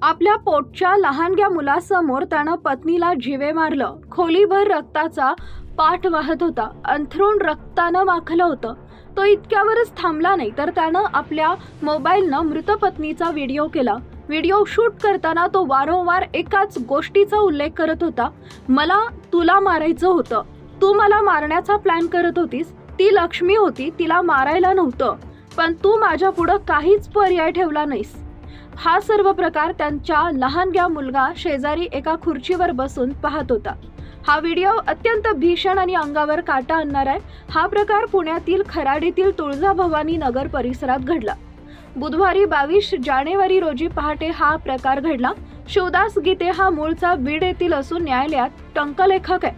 आपल्या पोटच्या लहानग्या मुलासमोर त्यानं पत्नीला जीवे मारलं। खोलीभर रक्ताचा पाठ वाहत होता। अंथरूण रक्तानं माखलं होतं। तो इतक्यावरच थांबला नाही तर त्यानं आपल्या मोबाईलनं मृत पत्नीचा व्हिडिओ केला। व्हिडिओ शूट करताना तो वारंवार एकाच गोष्टीचा उल्लेख करत होता, मला तुला मारायचं होतं, तू मला मारण्याचा प्लॅन करत होतीस, ती लक्ष्मी होती, तिला मारायला नव्हतं, पण तू माझ्या पुढं काहीच पर्याय ठेवला नाहीस। हा सर्व प्रकार त्यांच्या लहानग्या मुलगा शेजारी एका खुर्चीवर बसून पाहत होता। हा व्हिडिओ अत्यंत भीषण आणि अंगावर काटा आणणारा आहे। हा प्रकार पुण्यातील खराडीतील तुळजाभवानी नगर परिसरात घडला। बुधवारी 22 जानेवारी रोजी पहाटे हा प्रकार घडला। शिवदास गीते हा मूळचा बीड येथील असून न्यायालयात टंकलेखक आहे।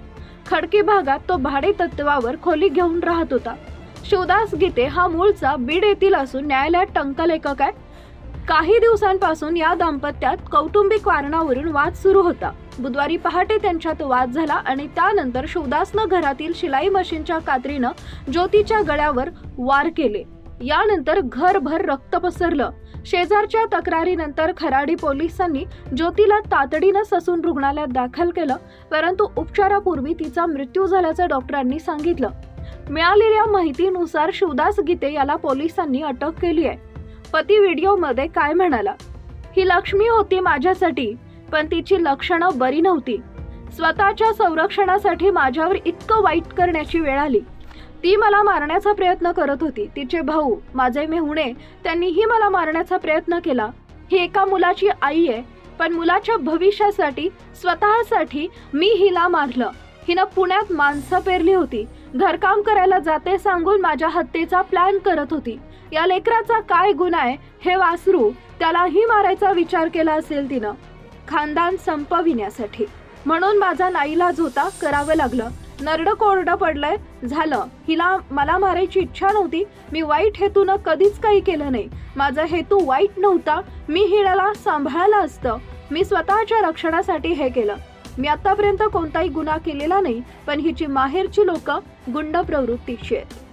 खडकी भागात तो भाडे तत्वावर खोली घेऊन राहत होता। शिवदास गीते हा मूळचा बीड येथील असून न्यायालयात टंकलेखक आहे। काही दिवसांपासून या दाम्पत्यात कौटुंबिक कारणावरून वाद सुरू होता। बुधवारी पहाटे त्यांच्यात वाद झाला आणि त्यानंतर शिवदासनं घरातील शिलाई मशीनच्या कात्रीनं ज्योतीच्या गळ्यावर वार केले। यानंतर घरभर रक्त पसरलं। शेजारच्या तक्रारीनंतर खराडी पोलिसांनी ज्योतीला तातडीनं ससून रुग्णालयात दाखल केलं, परंतु उपचारापूर्वी तिचा मृत्यू झाल्याचं डॉक्टरांनी सांगितलं। मिळालेल्या माहितीनुसार शिवदास गीते याला पोलिसांनी अटक केली आहे। पती व्हिडिओमध्ये काय म्हणाला, ही लक्ष्मी होती माझ्यासाठी, पण तिची लक्षणं बरी नव्हती। स्वतःच्या संरक्षणासाठी माझ्यावर इतकं वाईट करण्याची वेळ आली। ती मला मारण्याचा प्रयत्न करत होती। तिचे भाऊ माझे मेहुणे त्यांनीही मला मारण्याचा प्रयत्न केला। ही एका मुलाची आई आहे, पण मुलाच्या भविष्यासाठी स्वतःसाठी मी हिला मारलं। हिनं पुण्यात माणसं पेरली होती, घरकाम करायला जाते सांगून माझ्या हत्येचा प्लॅन करत होती। या लेकराचा काय गुन्हा आहे हे वासरू, त्यालाही मारायचा विचार केला असेल तिनं, खानदान संपविण्यासाठी। म्हणून माझा नाईलाज होता, करावं लागलं। नरडं कोरडं पडलंय, झालं। हिला मला मारायची इच्छा नव्हती। मी वाईट हेतूनं कधीच काही केलं नाही। माझा हेतू वाईट नव्हता। मी हिला सांभाळलं असतं। मी स्वतःच्या रक्षणासाठी हे केलं। मी आतापर्यंत कोणताही गुन्हा केलेला नाही, पण हिची माहेरची लोक गुंड प्रवृत्तीची आहेत।